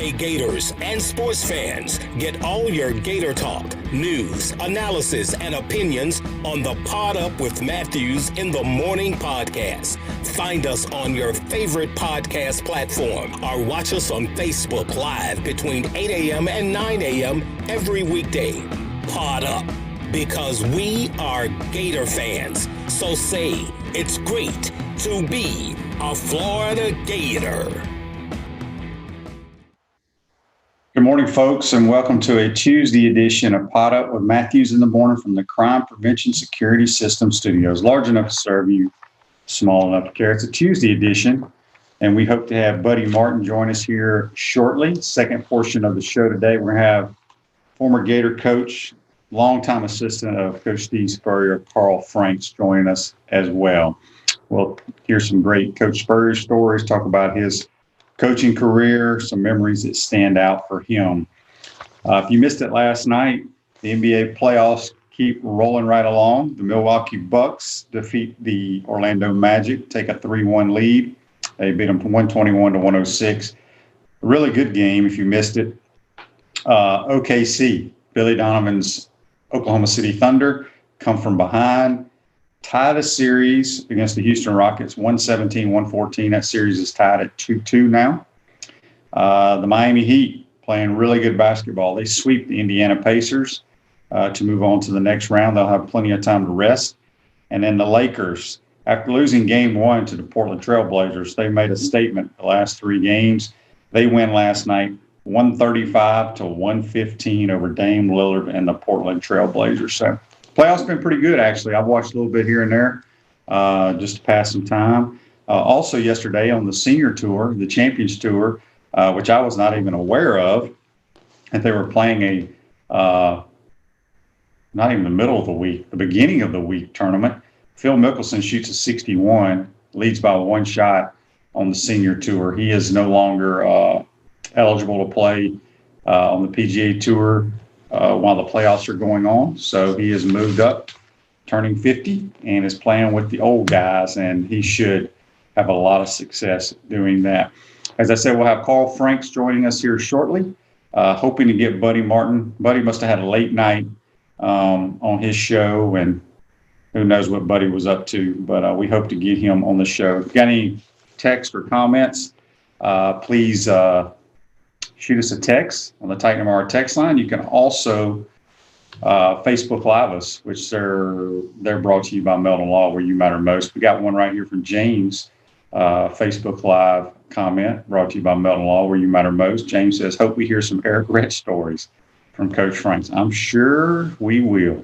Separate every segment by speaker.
Speaker 1: Hey Gators and sports fans, get all your Gator talk, news, analysis, and opinions on the Pod Up with Matthews in the Morning podcast. Find us on your favorite podcast platform or watch us on Facebook Live between 8 a.m. and 9 a.m. every weekday. Pod Up, because we are Gator fans. So say it's great to be a Florida Gator.
Speaker 2: Good morning, folks, and welcome to a Tuesday edition of Pod Up with Matthews in the Morning from the Crime Prevention Security System Studios. Large enough to serve you, small enough to care. It's a Tuesday edition, and we hope to have Buddy Martin join us here shortly. Second portion of the show today, we're going to have former Gator coach, longtime assistant of Coach Steve Spurrier, Carl Franks, joining us as well. We'll hear some great Coach Spurrier stories, talk about his coaching career, some memories that stand out for him. If you missed it last night, the NBA playoffs keep rolling right along. The Milwaukee Bucks defeat the Orlando Magic, take a 3-1 lead. They beat them from 121 to 106. A really good game if you missed it. OKC, Billy Donovan's Oklahoma City Thunder, come from behind, tie the series against the Houston Rockets, 117-114. That series is tied at 2-2 now. The Miami Heat playing really good basketball. They sweep the Indiana Pacers to move on to the next round. They'll have plenty of time to rest. And then the Lakers, after losing game one to the Portland Trail Blazers, they made a statement the last three games. They win last night, 135-115 over Dame Lillard and the Portland Trail Blazers. So playoffs been pretty good, actually. I've watched a little bit here and there just to pass some time. Also yesterday on the senior tour, the Champions Tour, which I was not even aware of, and they were playing not even the middle of the week, the beginning of the week tournament. Phil Mickelson shoots a 61, leads by one shot on the senior tour. He is no longer eligible to play on the PGA Tour while the playoffs are going on. So he has moved up, turning 50, and is playing with the old guys, and he should have a lot of success doing that. As I said, we'll have Carl Franks joining us here shortly, hoping to get Buddy Martin. Buddy must have had a late night on his show, and who knows what Buddy was up to, but we hope to get him on the show. If you got any text or comments, please shoot us a text on the Titan MR text line. You can also Facebook Live us, which they're brought to you by Meldon Law, where you matter most. We got one right here from James, Facebook Live comment brought to you by Meldon Law, where you matter most. James says, hope we hear some Eric Rett stories from Coach Franks. I'm sure we will.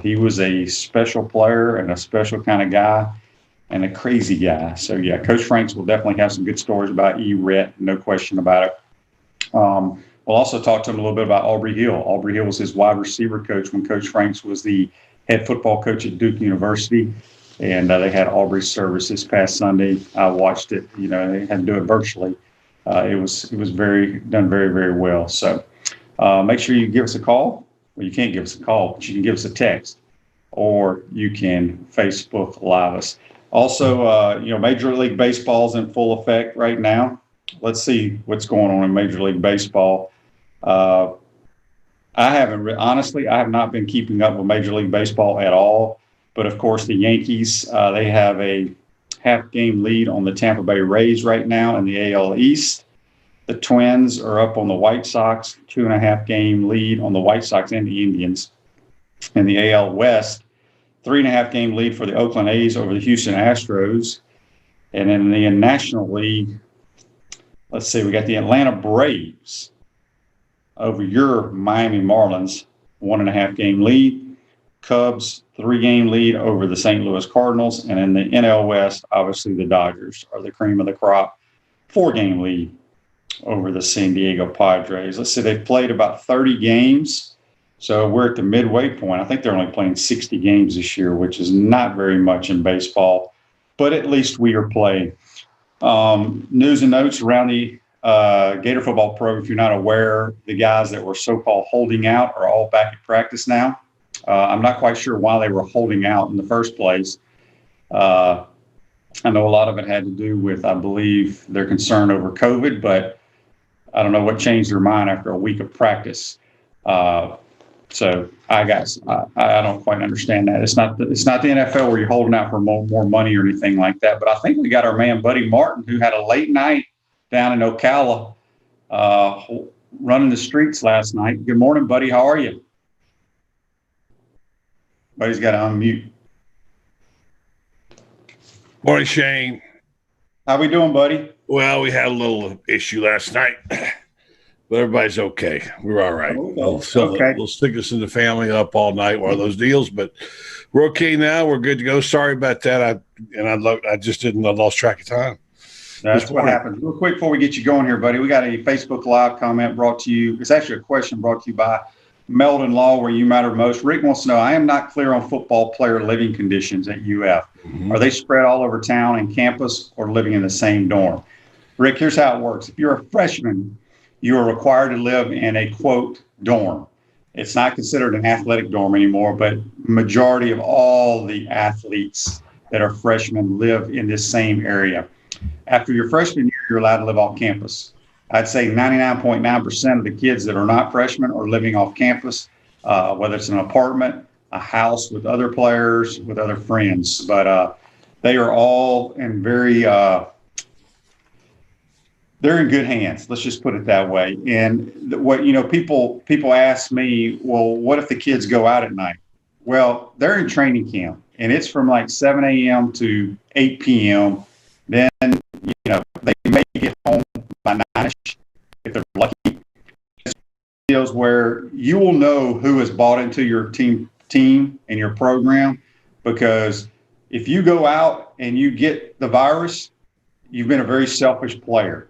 Speaker 2: He was a special player and a special kind of guy and a crazy guy. So, yeah, Coach Franks will definitely have some good stories about Rett, no question about it. We'll also talk to him a little bit about Aubrey Hill. Aubrey Hill was his wide receiver coach when Coach Franks was the head football coach at Duke University. And they had Aubrey's service this past Sunday. I watched it. You know, they had to do it virtually. It was done very, very well. So make sure you give us a call. Well, you can't give us a call, but you can give us a text, or you can Facebook Live us. Also, Major League Baseball is in full effect right now. Let's see what's going on in Major League Baseball. I have not been keeping up with Major League Baseball at all. But, of course, the Yankees, they have a half-game lead on the Tampa Bay Rays right now in the AL East. The Twins are up on the White Sox, 2.5-game lead on the White Sox and the Indians. In the AL West, 3.5-game lead for the Oakland A's over the Houston Astros. And in the National League, let's see, we got the Atlanta Braves over your Miami Marlins, 1.5-game lead. Cubs, 3-game lead over the St. Louis Cardinals. And in the NL West, obviously the Dodgers are the cream of the crop, 4-game lead over the San Diego Padres. Let's see, they've played about 30 games. So we're at the midway point. I think they're only playing 60 games this year, which is not very much in baseball, but at least we are playing. News and notes around the Gator football program. If you're not aware, the guys that were so-called holding out are all back at practice now. I'm not quite sure why they were holding out in the first place. I know a lot of it had to do with, I believe, their concern over COVID, but I don't know what changed their mind after a week of practice. So I don't quite understand that. It's not the NFL where you're holding out for more money or anything like that. But I think we got our man Buddy Martin, who had a late night down in Ocala, running the streets last night. Good morning, Buddy. How are you? Buddy's got to unmute.
Speaker 3: Morning, Shane.
Speaker 2: How we doing, buddy?
Speaker 3: Well, we had a little issue last night, but everybody's okay. We're all right. We'll stick us in the family up all night, one of those deals, but we're okay now. We're good to go. Sorry about that. I lost track of time.
Speaker 2: That's what happens. Real quick before we get you going here, buddy, we got a Facebook Live comment brought to you. It's actually a question brought to you by Meldon Law, where you matter most. Rick wants to know, I am not clear on football player living conditions at UF. Mm-hmm. Are they spread all over town and campus or living in the same dorm? Rick, here's how it works. If you're a freshman, you are required to live in a, quote, dorm. It's not considered an athletic dorm anymore, but majority of all the athletes that are freshmen live in this same area. After your freshman year, you're allowed to live off campus. I'd say 99.9% of the kids that are not freshmen are living off campus, whether it's an apartment, a house with other players, with other friends. But they are all in they're in good hands. Let's just put it that way. And people ask me, well, what if the kids go out at night? Well, they're in training camp, and it's from like 7 a.m. to 8 p.m. Then, they may get home by 9ish if they're lucky. It's deals where you will know who has bought into your team and your program, because if you go out and you get the virus, you've been a very selfish player.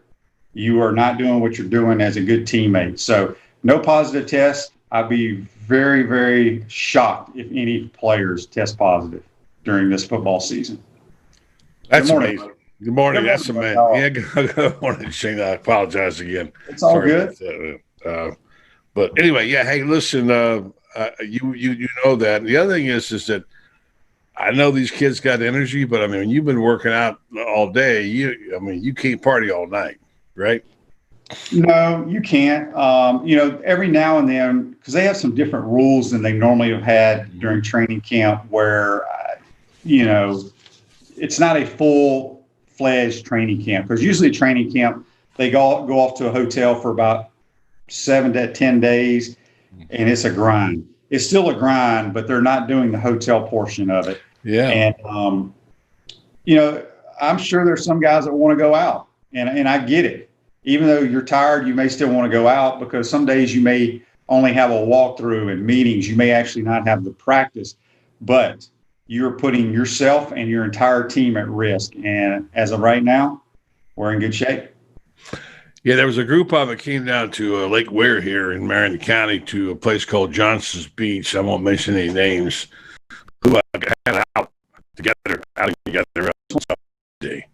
Speaker 2: You are not doing what you're doing as a good teammate. So no positive test. I'd be very, very shocked if any players test positive during this football season.
Speaker 3: That's amazing. Good morning. That's amazing. Yeah, good morning, Shane. I apologize again.
Speaker 2: It's all good.
Speaker 3: But anyway, yeah. Hey, listen. You know that. The other thing is that I know these kids got energy, but I mean, you've been working out all day. You can't party all night, right?
Speaker 2: No, you can't. Every now and then, because they have some different rules than they normally have had during training camp, where it's not a full-fledged training camp. Because usually training camp, they go off to a hotel for about 7 to 10 days, and it's a grind. It's still a grind, but they're not doing the hotel portion of it.
Speaker 3: Yeah.
Speaker 2: And, I'm sure there's some guys that want to go out, and I get it. Even though you're tired, you may still want to go out, because some days you may only have a walkthrough and meetings. You may actually not have the practice, but you're putting yourself and your entire team at risk. And as of right now, we're in good shape.
Speaker 3: Yeah, there was a group of it came down to Lake Ware here in Marion County to a place called Johnson's Beach. I won't mention any names. Who had out together day.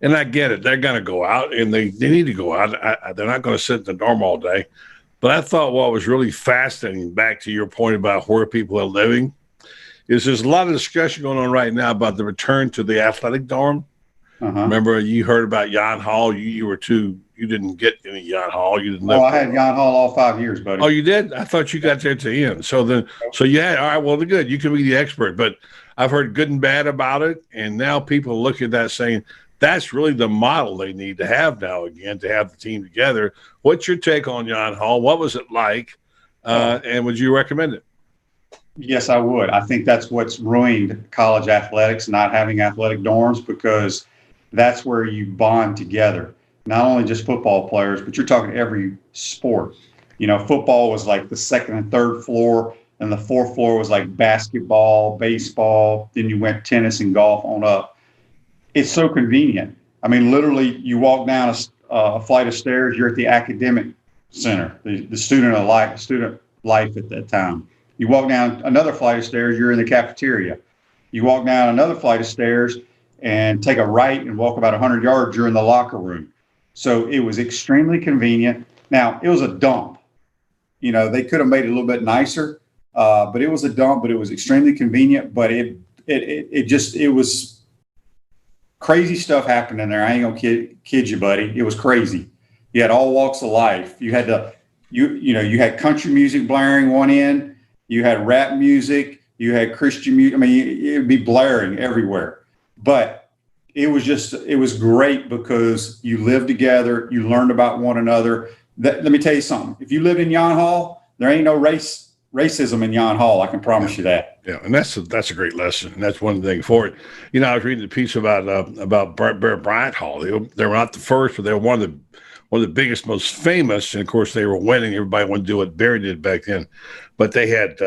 Speaker 3: And I get it. They're going to go out, and they need to go out. They're not going to sit in the dorm all day. But I thought what was really fascinating, back to your point about where people are living, is there's a lot of discussion going on right now about the return to the athletic dorm. Uh-huh. Remember, you heard about Yon Hall. You didn't get any Yon Hall. You didn't.
Speaker 2: I had Yon Hall all 5 years, buddy.
Speaker 3: Oh, you did? I thought you got there to the end. So you had, all right, well, good. You can be the expert. But I've heard good and bad about it. And now people look at that saying, that's really the model they need to have now again, to have the team together. What's your take on Yon Hall? What was it like? And would you recommend it?
Speaker 2: Yes, I would. I think that's what's ruined college athletics, not having athletic dorms, because that's where you bond together. Not only just football players, but you're talking every sport. Football was like the second and third floor, and the fourth floor was like basketball, baseball. Then you went tennis and golf on up. It's so convenient. I mean, literally, you walk down a flight of stairs, you're at the academic center, the student life at that time. You walk down another flight of stairs, you're in the cafeteria. You walk down another flight of stairs and take a right and walk about 100 yards, you're in the locker room. So it was extremely convenient. Now, it was a dump. They could have made it a little bit nicer, but it was a dump, but it was extremely convenient. But it was crazy stuff happened in there. I ain't gonna kid you, buddy. It was crazy. You had all walks of life. You had you had country music blaring one end. You had rap music. You had Christian music. I mean, it would be blaring everywhere. But it was great because you lived together. You learned about one another. Let me tell you something. If you lived in Yon Hall, there ain't no racism in Yon Hall. I can promise you that.
Speaker 3: Yeah, and that's a great lesson. And that's one thing for it. I was reading a piece about Bear Bryant Hall. They were not the first, but they were one of the biggest, most famous. And of course, they were winning. Everybody wanted to do what Bear did back then, but they had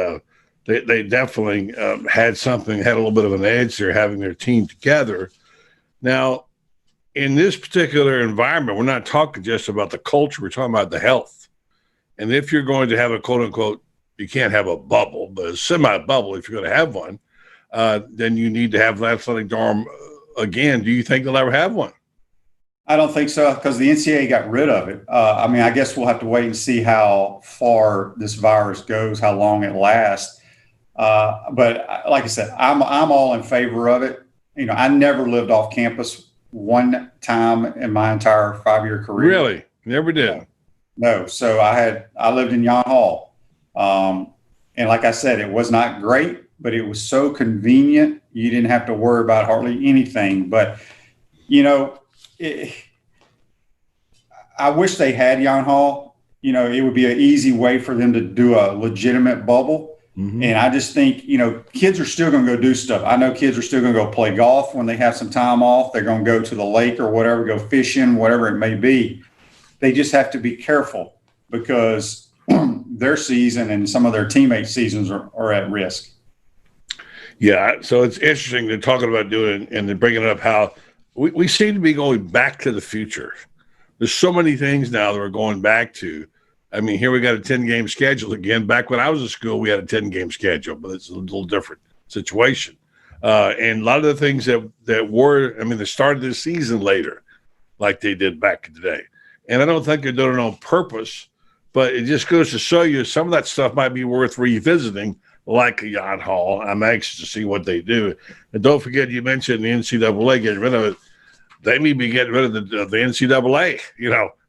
Speaker 3: they definitely had a little bit of an edge there, having their team together. Now, in this particular environment, we're not talking just about the culture. We're talking about the health. And if you're going to have a quote unquote, you can't have a bubble, but a semi-bubble, if you're going to have one, then you need to have an athletic dorm again. Do you think they'll ever have one?
Speaker 2: I don't think so, because the NCAA got rid of it. I mean, I guess we'll have to wait and see how far this virus goes, how long it lasts. But like I said, I'm all in favor of it. I never lived off campus one time in my entire 5-year career.
Speaker 3: Really? Never did?
Speaker 2: No. So I lived in Yon Hall. And like I said, it was not great, but it was so convenient. You didn't have to worry about hardly anything. But, I wish they had Yon Hall. It would be an easy way for them to do a legitimate bubble. Mm-hmm. And I just think, kids are still going to go do stuff. I know kids are still going to go play golf when they have some time off. They're going to go to the lake or whatever, go fishing, whatever it may be. They just have to be careful because their season and some of their teammates' seasons are at risk.
Speaker 3: Yeah, so it's interesting they're talking about doing and they're bringing up how we seem to be going back to the future. There's so many things now that we're going back to. I mean, here we got a 10-game schedule again. Back when I was in school, we had a 10-game schedule, but it's a little different situation. And a lot of the things that were, they started this season later, like they did back in the day. And I don't think they're doing it on purpose, but it just goes to show you some of that stuff might be worth revisiting, like a Yacht Hall. I'm anxious to see what they do. And don't forget, you mentioned the NCAA getting rid of it. They may be getting rid of the NCAA.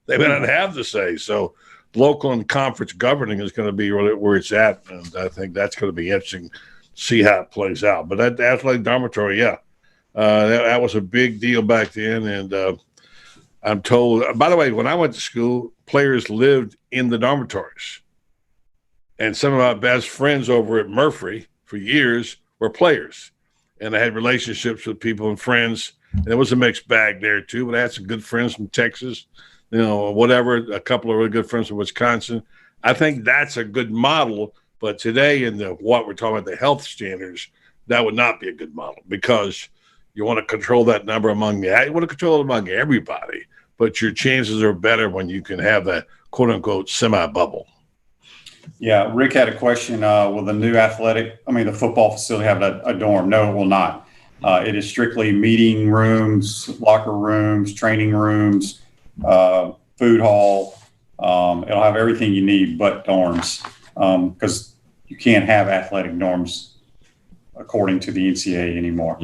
Speaker 3: They may not have to say. So local and conference governing is going to be where it's at. And I think that's going to be interesting to see how it plays out. But that athletic dormitory, that was a big deal back then. And I'm told, by the way, when I went to school, players lived in the dormitories. And some of my best friends over at Murphy for years were players. And I had relationships with people and friends. And it was a mixed bag there, too. But I had some good friends from Texas, whatever, a couple of really good friends from Wisconsin. I think that's a good model. But today, in what we're talking about, the health standards, that would not be a good model because you want to control that number you want to control it among everybody. But your chances are better when you can have that quote unquote semi-bubble.
Speaker 2: Yeah, Rick had a question. Will the new the football facility have a dorm? No, it will not. It is strictly meeting rooms, locker rooms, training rooms, food hall. It'll have everything you need but dorms because you can't have athletic dorms according to the NCAA anymore.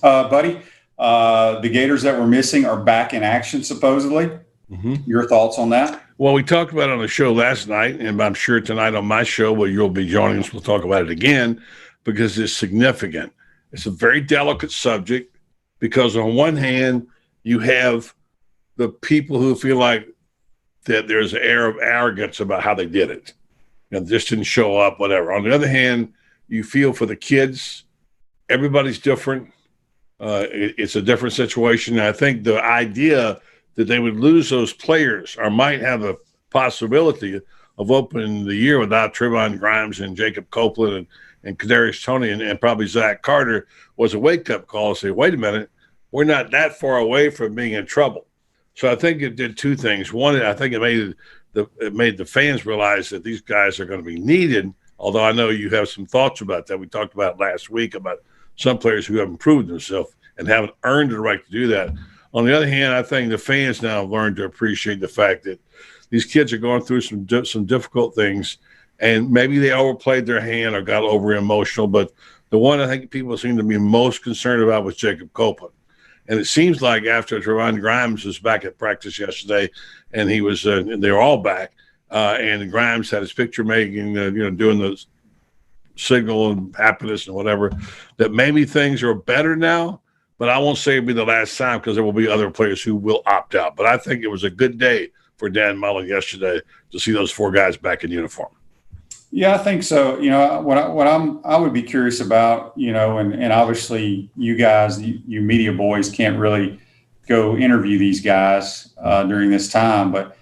Speaker 2: Buddy, the Gators that were missing are back in action, supposedly. Mm-hmm. Your thoughts on that?
Speaker 3: Well, we talked about it on the show last night, and I'm sure tonight on my show, where you'll be joining us, we'll talk about it again because it's significant. It's a very delicate subject because on one hand, you have the people who feel like that there's an air of arrogance about how they did it. Just didn't show up, whatever. On the other hand, you feel for the kids. Everybody's different. It's a different situation. And I think the idea that they would lose those players or might have a possibility of opening the year without Trevon Grimes and Jacob Copeland and Kadarius Toney and probably Zach Carter was a wake-up call to say, wait a minute, we're not that far away from being in trouble. So I think it did two things. One, I think it made the fans realize that these guys are going to be needed, although I know you have some thoughts about that. We talked about last week about some players who haven't proved themselves and haven't earned the right to do that. On the other hand, I think the fans now have learned to appreciate the fact that these kids are going through some difficult things, and maybe they overplayed their hand or got over emotional. But the one I think people seem to be most concerned about was Jacob Copeland. And it seems like after Teron Grimes was back at practice yesterday, and he was, they were all back, and Grimes had his picture making, doing the signal and happiness and whatever, that maybe things are better now. But I won't say it'll be the last time, because there will be other players who will opt out. But I think it was a good day for Dan Mullen yesterday to see those 4 guys back in uniform.
Speaker 2: Yeah, I think so. I would be curious about, and obviously you guys, you media boys can't really go interview these guys during this time, but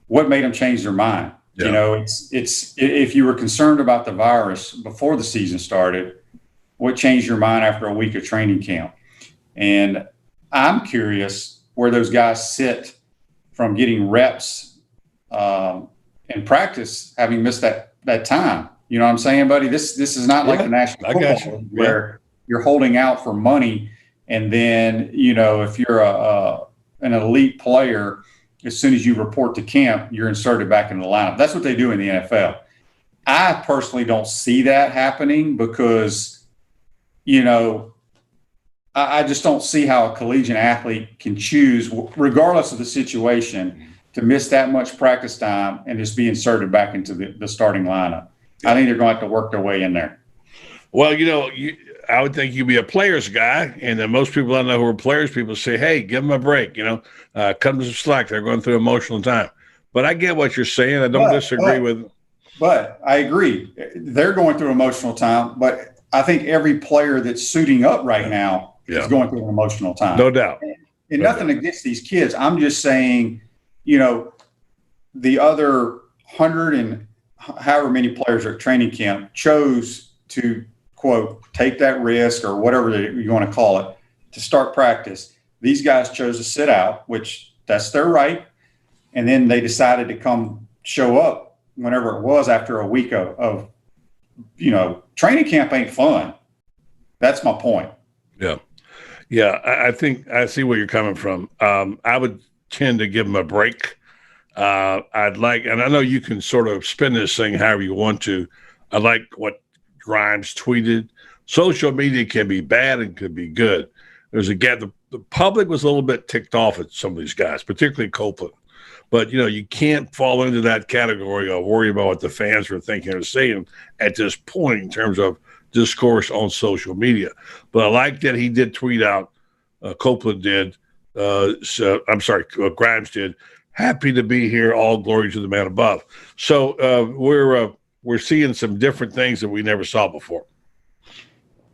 Speaker 2: what made them change their mind? Yeah. It's if you were concerned about the virus before the season started, what changed your mind after a week of training camp? And I'm curious where those guys sit from getting reps in practice, having missed that time. You know what I'm saying, buddy? This is not like the National Football League where you're holding out for money, and then if you're an elite player, as soon as you report to camp, you're inserted back in the lineup. That's what they do in the NFL. I personally don't see that happening because, I just don't see how a collegiate athlete can choose, regardless of the situation, to miss that much practice time and just be inserted back into the starting lineup. I think they're going to have to work their way in there.
Speaker 3: Well, I would think you'd be a players guy, and then most people I know who are players, people say, hey, give them a break, cut them some slack. They're going through emotional time. But I get what you're saying. I don't disagree with.
Speaker 2: But I agree. They're going through emotional time, but I think every player that's suiting up right now is going through an emotional time.
Speaker 3: No doubt.
Speaker 2: And nothing against these kids. I'm just saying, the other 100 and however many players are at training camp chose to, quote, take that risk or whatever you want to call it to start practice. These guys chose to sit out, which that's their right. And then they decided to come show up whenever it was after a week of training camp ain't fun. That's my point.
Speaker 3: Yeah. Yeah. I think I see where you're coming from. I would tend to give them a break. I'd like, and I know you can sort of spin this thing however you want to. I like what Grimes tweeted. Social media can be bad and can be good. There's the public was a little bit ticked off at some of these guys, particularly Copeland. But, you can't fall into that category of worry about what the fans are thinking or saying at this point in terms of discourse on social media. But I like that he did tweet out, Copeland did, Grimes did, happy to be here, all glory to the man above. So we're seeing some different things that we never saw before.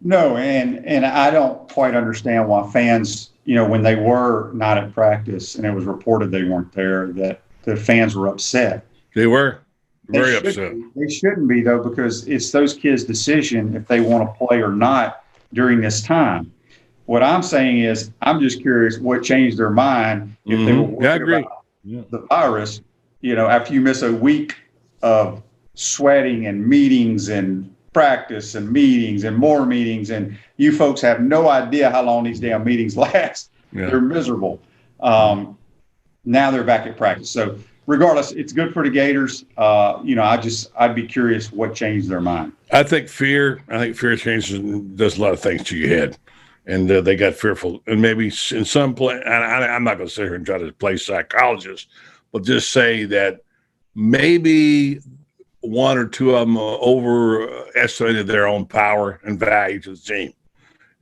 Speaker 2: No, and I don't quite understand why fans, when they were not at practice and it was reported they weren't there, that the fans were upset.
Speaker 3: They were very upset.
Speaker 2: They shouldn't be, though, because it's those kids' decision if they want to play or not during this time. What I'm saying is I'm just curious what changed their mind if they were worried about the virus, after you miss a week of sweating and meetings and practice and meetings and more meetings, and you folks have no idea how long these damn meetings last. Yeah. They're miserable. Now they're back at practice. So regardless, it's good for the Gators. I'd be curious what changed their mind.
Speaker 3: I think fear changes and does a lot of things to your head. And they got fearful. And maybe in some play, I'm not going to sit here and try to play psychologist, but just say that maybe one or two of them overestimated their own power and value to the team.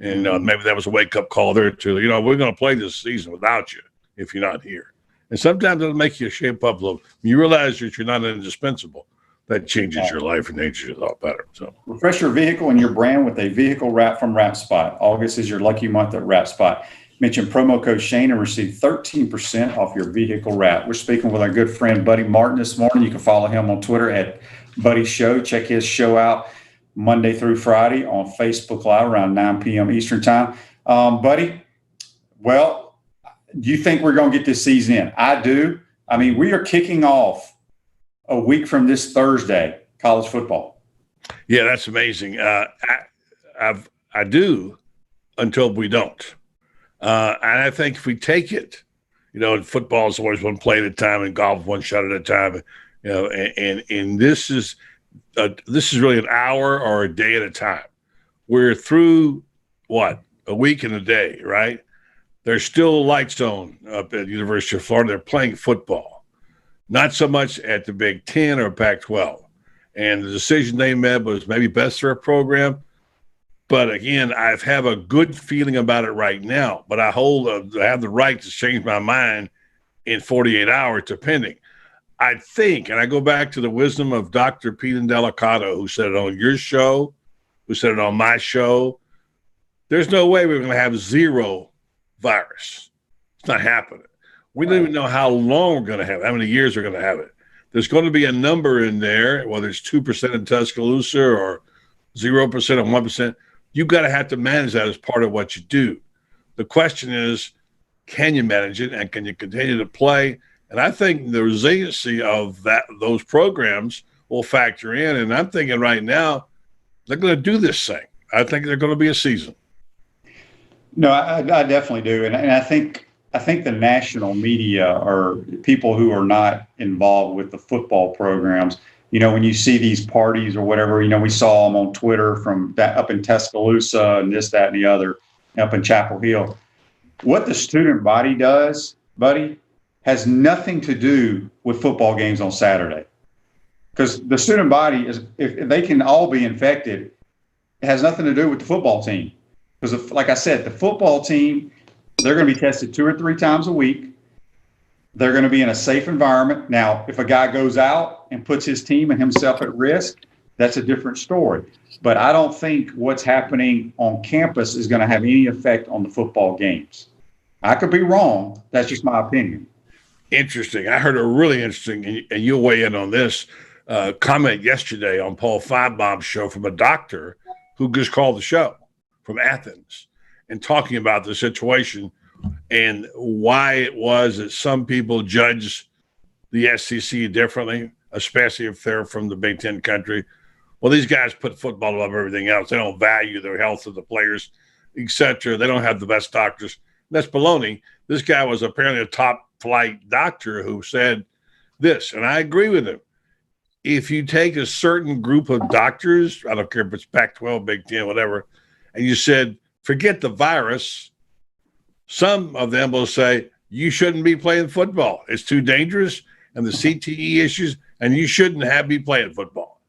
Speaker 3: And maybe that was a wake-up call there too. We're going to play this season without you if you're not here. And sometimes it'll make you shape up a little. When you realize that you're not indispensable, that changes your life and makes you a lot better. So
Speaker 2: refresh your vehicle and your brand with a vehicle wrap from Wrap Spot. August is your lucky month at Wrap Spot. Mention promo code Shane and receive 13% off your vehicle wrap. We're speaking with our good friend Buddy Martin this morning. You can follow him on Twitter at Buddy Show. Check his show out Monday through Friday on Facebook Live around 9 p.m. Eastern Time. Buddy, well, do you think we're going to get this season in? I do. I mean, we are kicking off a week from this Thursday, college football.
Speaker 3: Yeah, that's amazing. I do until we don't. And I think if we take it, football is always one play at a time and golf one shot at a time, and this is really an hour or a day at a time. We're through a week and a day, right? There's still lights on up at the University of Florida. They're playing football, not so much at the Big Ten or Pac-12. And the decision they made was maybe best for a program. But again, I have a good feeling about it right now. But I have the right to change my mind in 48 hours, depending. I think, and I go back to the wisdom of Dr. Pete Indelicato, who said it on your show, who said it on my show. There's no way we're going to have zero virus. It's not happening. We don't even know how long we're going to have it, how many years we're going to have it. There's going to be a number in there, whether it's 2% in Tuscaloosa or 0% or 1%. You've got to have to manage that as part of what you do. The question is, can you manage it and can you continue to play? And I think the resiliency of those programs will factor in. And I'm thinking right now, they're going to do this thing. I think they're going to be a season.
Speaker 2: No, I definitely do. And I think the national media or people who are not involved with the football programs, when you see these parties or whatever, we saw them on Twitter from that up in Tuscaloosa and this, that, and the other up in Chapel Hill. What the student body does, buddy, has nothing to do with football games on Saturday. Because the student body is, if they can all be infected, it has nothing to do with the football team. Because, like I said, the football team, they're going to be tested 2 or 3 times a week. They're going to be in a safe environment. Now, if a guy goes out and puts his team and himself at risk, that's a different story. But I don't think what's happening on campus is going to have any effect on the football games. I could be wrong. That's just my opinion.
Speaker 3: Interesting. I heard a really interesting, and you'll weigh in on this, comment yesterday on Paul Feinbaum's show from a doctor who just called the show from Athens and talking about the situation and why it was that some people judge the SEC differently, especially if they're from the Big Ten country. Well, these guys put football above everything else. They don't value the health of the players, et cetera. They don't have the best doctors. That's baloney. This guy was apparently a top flight doctor who said this, and I agree with him. If you take a certain group of doctors, I don't care if it's Pac-12, Big Ten, whatever, and you said, forget the virus, some of them will say, you shouldn't be playing football. It's too dangerous, and the CTE issues, and you shouldn't be playing football.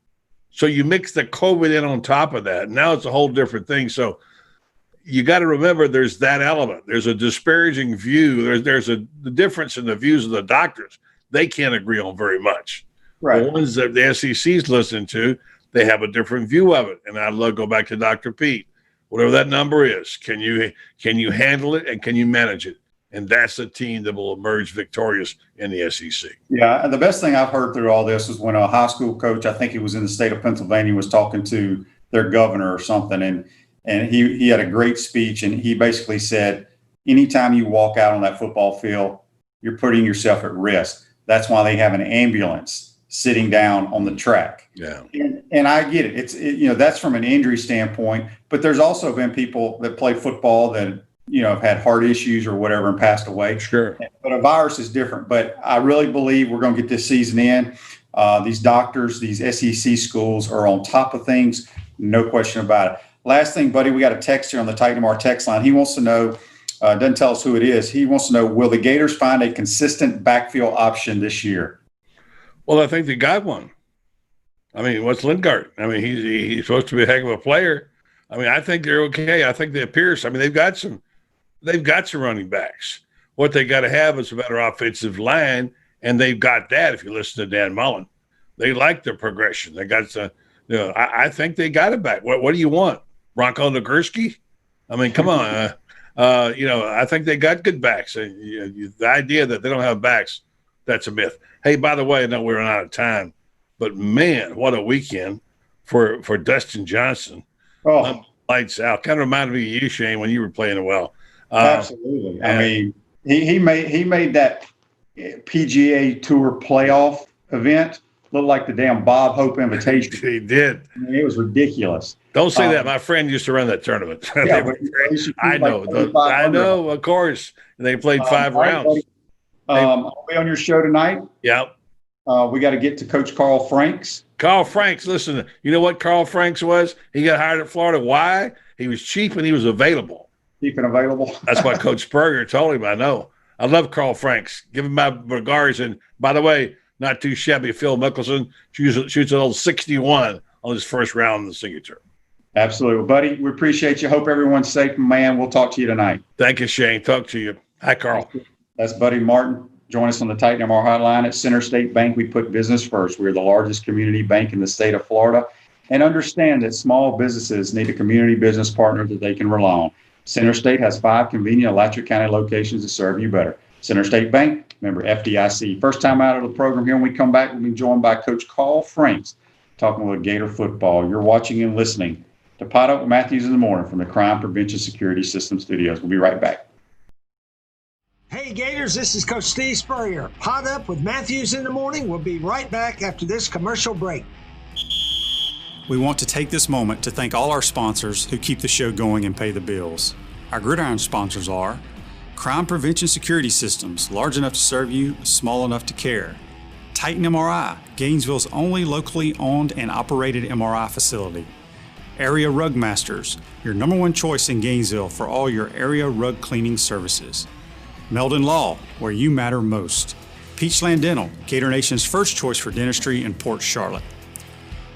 Speaker 3: So you mix the COVID in on top of that. Now it's a whole different thing. So you got to remember there's that element. There's a disparaging view. There's the difference in the views of the doctors. They can't agree on very much.
Speaker 2: Right.
Speaker 3: The ones that the SEC's listening to, they have a different view of it. And I'd love to go back to Dr. Pete. Whatever that number is, can you handle it and can you manage it? And that's the team that will emerge victorious in the SEC.
Speaker 2: Yeah, and the best thing I've heard through all this is when a high school coach, I think he was in the state of Pennsylvania, was talking to their governor or something, and he had a great speech, and he basically said, anytime you walk out on that football field, you're putting yourself at risk. That's why they have an ambulance sitting down on the track.
Speaker 3: Yeah.
Speaker 2: And I get it. That's from an injury standpoint, but there's also been people that play football that, have had heart issues or whatever and passed away.
Speaker 3: Sure.
Speaker 2: But a virus is different. But I really believe we're going to get this season in. These doctors, these SEC schools are on top of things. No question about it. Last thing, buddy, we got a text here on the Titan MR text line. He wants to know, doesn't tell us who it is. He wants to know, will the Gators find a consistent backfield option this year?
Speaker 3: Well, I think they got one. I mean, what's Lingard? I mean, he's supposed to be a heck of a player. I mean, I think they're okay. I think they Pierce. I mean, they've got some running backs. What they got to have is a better offensive line, and they've got that. If you listen to Dan Mullen, they like their progression. They got some. I think they got it back. What do you want, Bronco Nagurski? I mean, come on. I think they got good backs. The idea that they don't have backs, that's a myth. Hey, by the way, I know we're out of time, but man, what a weekend for Dustin Johnson.
Speaker 2: Oh,
Speaker 3: lights out. Kind of reminded me of you, Shane, when you were playing well.
Speaker 2: Absolutely. I mean, he made that PGA Tour playoff event look like the damn Bob Hope Invitation.
Speaker 3: He did.
Speaker 2: I mean, it was ridiculous.
Speaker 3: Don't say that. My friend used to run that tournament.
Speaker 2: Yeah,
Speaker 3: I know. Of course. And they played 5 rounds.
Speaker 2: I'll be on your show tonight.
Speaker 3: Yep.
Speaker 2: We got to get to Coach Carl Franks.
Speaker 3: Carl Franks, listen, you know what Carl Franks was? He got hired at Florida. Why? He was cheap and he was available.
Speaker 2: Keep it available.
Speaker 3: That's what Coach Spurrier told him. I know. I love Carl Franks. Give him my regards. And by the way, not too shabby. Phil Mickelson shoots an old 61 on his first round in the signature.
Speaker 2: Absolutely. Buddy, we appreciate you. Hope everyone's safe, man. We'll talk to you tonight.
Speaker 3: Thank you, Shane. Talk to you. Hi, Carl.
Speaker 2: That's Buddy Martin. Join us on the Titan MR hotline at Center State Bank. We put business first. We're the largest community bank in the state of Florida. And understand that small businesses need a community business partner that they can rely on. Center State has 5 convenient Alachua County locations to serve you better. Center State Bank, member FDIC. First time out of the program here. When we come back, we'll be joined by Coach Carl Franks talking about Gator football. You're watching and listening to Pot Up with Matthews in the Morning from the Crime Prevention Security System Studios. We'll be right back.
Speaker 4: Hey Gators, this is Coach Steve Spurrier. Pot Up with Matthews in the Morning. We'll be right back after this commercial break.
Speaker 5: We want to take this moment to thank all our sponsors who keep the show going and pay the bills. Our gridiron sponsors are Crime Prevention Security Systems, large enough to serve you, small enough to care. Titan MRI, Gainesville's only locally owned and operated MRI facility. Area Rug Masters, your number one choice in Gainesville for all your area rug cleaning services. Meldon Law, where you matter most. Peachland Dental, Gator Nation's first choice for dentistry in Port Charlotte.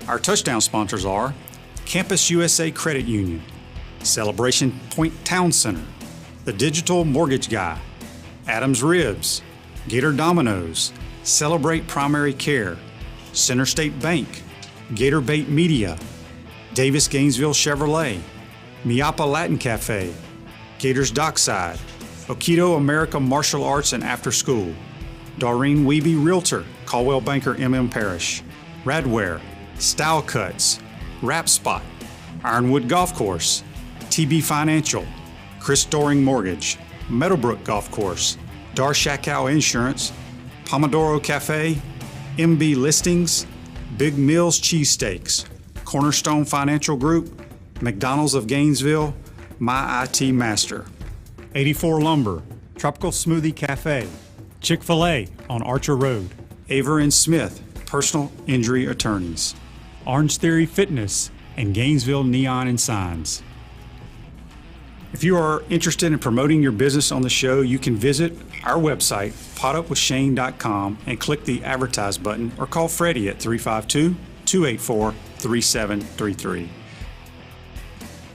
Speaker 5: Our touchdown sponsors are Campus USA Credit Union, Celebration Point Town Center, The Digital Mortgage Guy, Adams Ribs, Gator Dominoes, Celebrate Primary Care, Center State Bank, Gator Bait Media, Davis Gainesville Chevrolet, Miapa Latin Cafe, Gators Dockside, Okido America Martial Arts and After School, Doreen Weeby Realtor, Caldwell Banker MM Parish, Radware, Style Cuts, Wrap Spot, Ironwood Golf Course, TB Financial, Chris Doring Mortgage, Meadowbrook Golf Course, Darshakow Insurance, Pomodoro Cafe, MB Listings, Big Mills Cheesesteaks, Cornerstone Financial Group, McDonald's of Gainesville, My IT Master, 84 Lumber, Tropical Smoothie Cafe, Chick-fil-A on Archer Road, Aver and Smith, Personal Injury Attorneys, Orange Theory Fitness, and Gainesville Neon and Signs. If you are interested in promoting your business on the show, you can visit our website, potupwithshane.com, and click the Advertise button or call Freddie at 352-284-3733.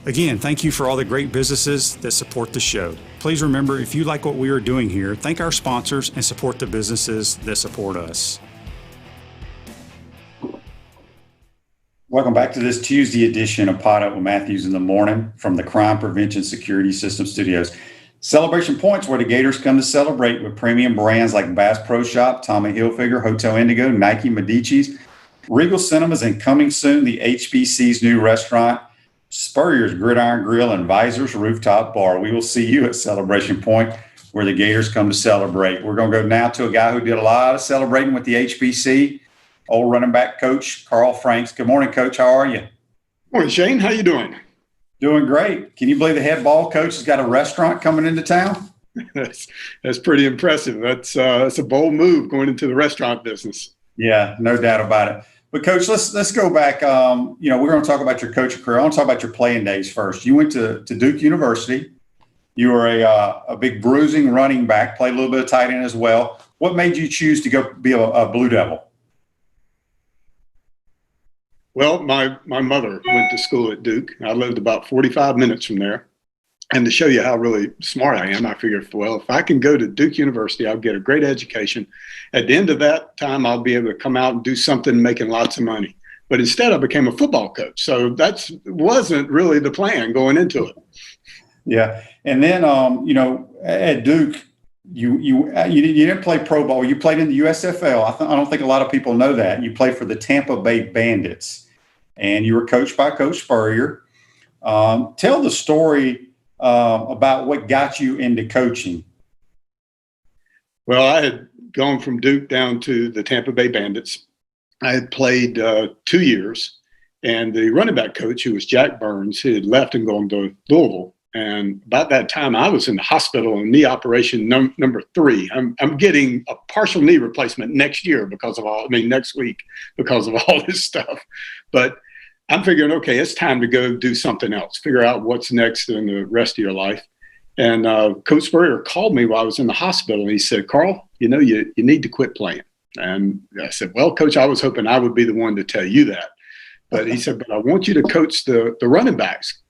Speaker 5: Again, thank you for all the great businesses that support the show. Please remember, if you like what we are doing here, thank our sponsors and support the businesses that support us.
Speaker 2: Welcome back to this Tuesday edition of Pot Up with Matthews in the Morning from the Crime Prevention Security System Studios. Celebration Point's where the Gators come to celebrate with premium brands like Bass Pro Shop, Tommy Hilfiger, Hotel Indigo, Nike, Medici's, Regal Cinemas, and coming soon, the HBC's new restaurant, Spurrier's Gridiron Grill and Visor's Rooftop Bar. We will see you at Celebration Point where the Gators come to celebrate. We're going to go now to a guy who did a lot of celebrating with the HBC, old running back coach, Carl Franks. Good morning, Coach. How are you?
Speaker 6: Morning, Shane. How you doing?
Speaker 2: Doing great. Can you believe the head ball coach has got a restaurant coming into town?
Speaker 6: That's pretty impressive. That's a bold move going into the restaurant business.
Speaker 2: Yeah, no doubt about it. But Coach, let's go back. We're going to talk about your coaching career. I want to talk about your playing days first. You went to Duke University. You were a big bruising running back. Played a little bit of tight end as well. What made you choose to go be a Blue Devil?
Speaker 6: Well, my mother went to school at Duke. I lived about 45 minutes from there. And to show you how really smart I am, I figured, well, if I can go to Duke University, I'll get a great education. At the end of that time, I'll be able to come out and do something making lots of money. But instead, I became a football coach. So that wasn't really the plan going into it.
Speaker 2: Yeah. And then, at Duke, you didn't play pro ball. You played in the USFL. I don't think a lot of people know that. You played for the Tampa Bay Bandits, and you were coached by Coach Spurrier. Tell the story about what got you into coaching.
Speaker 6: Well, I had gone from Duke down to the Tampa Bay Bandits. I had played 2 years, and the running back coach, who was Jack Burns, he had left and gone to Louisville. And about that time, I was in the hospital in knee operation number 3. I'm getting a partial knee replacement next week because of all this stuff. But I'm figuring, okay, it's time to go do something else, figure out what's next in the rest of your life. And Coach Spurrier called me while I was in the hospital, and he said, "Carl, you need to quit playing." And I said, "Well, Coach, I was hoping I would be the one to tell you that." But he said, "But I want you to coach the running backs.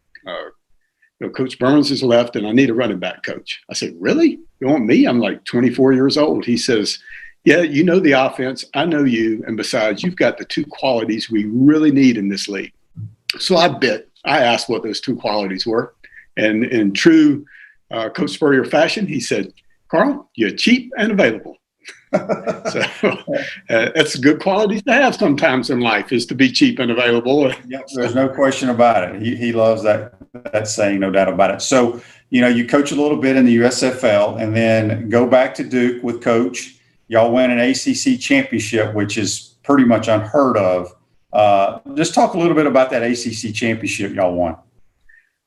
Speaker 6: Coach Burns is left, and I need a running back coach." I said, "Really? You want me? I'm like 24 years old." He says, "Yeah, you know the offense. I know you. And besides, you've got the two qualities we really need in this league." So I asked what those two qualities were. And in true Coach Spurrier fashion, he said, "Carl, you're cheap and available." So that's good qualities to have sometimes in life, is to be cheap and available.
Speaker 2: Yep, there's no question about it. He loves that saying, no doubt about it. So, you coach a little bit in the USFL and then go back to Duke with Coach. Y'all win an ACC championship, which is pretty much unheard of. Just talk a little bit about that ACC championship y'all won.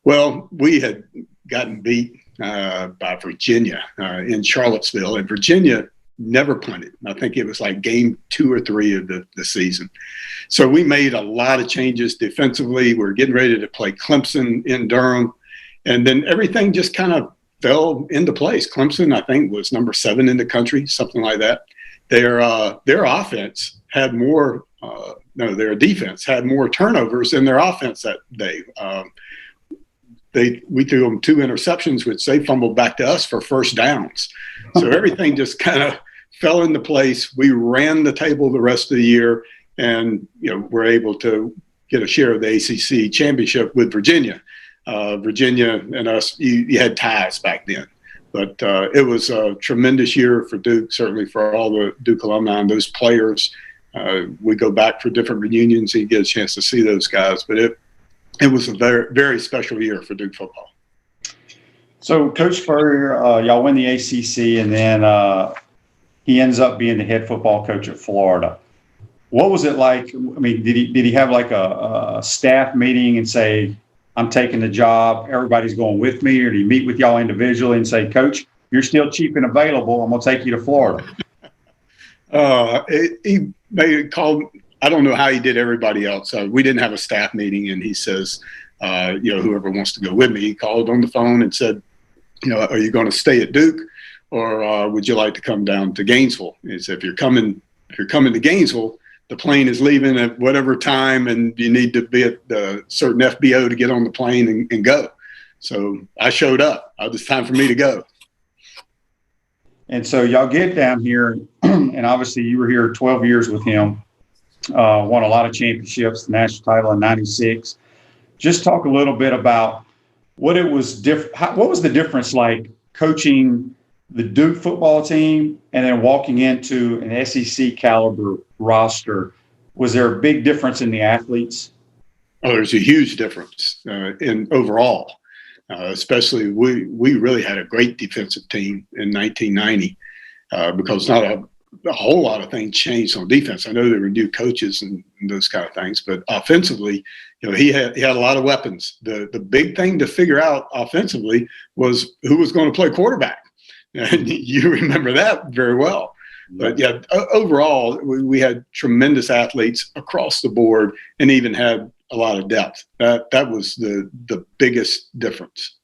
Speaker 6: Well, we had gotten beat by Virginia in Charlottesville, and Virginia never punted. I think it was like game 2 or 3 of the season. So we made a lot of changes defensively. We're getting ready to play Clemson in Durham. And then everything just kind of fell into place. Clemson, I think, was number 7 in the country, something like that. Their offense had more their defense had more turnovers than their offense that day. We threw them 2 interceptions, which they fumbled back to us for first downs. So everything just kind of fell into place. We ran the table the rest of the year, and we're able to get a share of the ACC championship with Virginia. Virginia and us, you had ties back then. But it was a tremendous year for Duke, certainly for all the Duke alumni and those players. We go back for different reunions and get a chance to see those guys. But it was a very, very special year for Duke football.
Speaker 2: So Coach Spurrier, y'all win the ACC, and then he ends up being the head football coach at Florida. What was it like? I mean, did he have like a staff meeting and say, "I'm taking the job, everybody's going with me," or did he meet with y'all individually and say, "Coach, you're still cheap and available, I'm going to take you to Florida"?
Speaker 6: He made a call. I don't know how he did everybody else. We didn't have a staff meeting, and he says, whoever wants to go with me. He called on the phone and said, "Are you going to stay at Duke, or would you like to come down to Gainesville?" He said, if you're coming to Gainesville, the plane is leaving at whatever time, and you need to be at a certain FBO to get on the plane and go. So I showed up. It was time for me to go.
Speaker 2: And so y'all get down here, and obviously you were here 12 years with him, won a lot of championships, the national title in '96. Just talk a little bit about what it was what was the difference like coaching the Duke football team and then walking into an SEC caliber roster? Was there a big difference in the athletes?
Speaker 6: Oh, there's a huge difference in overall. Especially, we really had a great defensive team in 1990 because not a whole lot of things changed on defense. I know there were new coaches and those kind of things, but offensively, he had a lot of weapons. The big thing to figure out offensively was who was going to play quarterback, and you remember that very well. But yeah, overall, we had tremendous athletes across the board, and even had a lot of depth. That was the biggest difference.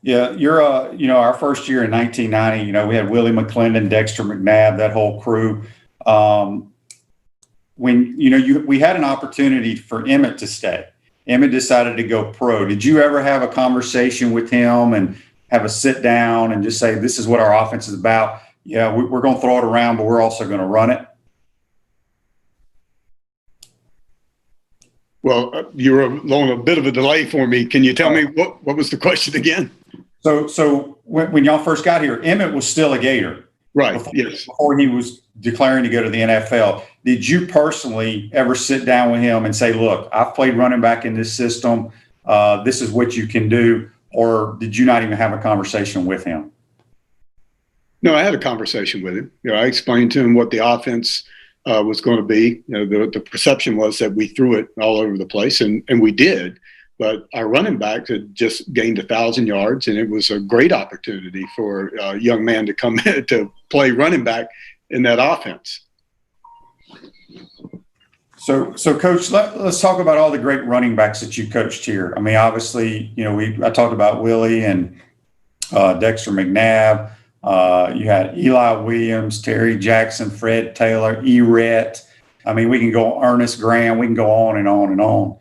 Speaker 2: Yeah, you're our first year in 1990. We had Willie McClendon, Dexter McNabb, that whole crew. When we had an opportunity for Emmett to stay. Emmett decided to go pro. Did you ever have a conversation with him and have a sit down and just say, "This is what our offense is about. Yeah, we're going to throw it around, but we're also going to run it"?
Speaker 6: Well, you were on a bit of a delay for me. Can you tell me what was the question again?
Speaker 2: So when y'all first got here, Emmett was still a Gator.
Speaker 6: Right, yes.
Speaker 2: Before he was declaring to go to the NFL. Did you personally ever sit down with him and say, "Look, I've played running back in this system. This is what you can do"? Or did you not even have a conversation with him?
Speaker 6: No, I had a conversation with him. I explained to him what the offense was going to be. The perception was that we threw it all over the place, and we did. But our running back had just gained 1,000 yards, and it was a great opportunity for a young man to come in to play running back in that offense.
Speaker 2: So Coach, let's talk about all the great running backs that you coached here. I mean, obviously, I talked about Willie and Dexter McNabb. You had Eli Williams, Terry Jackson, Fred Taylor, Erett. I mean, we can go Ernest Graham. We can go on and on and on.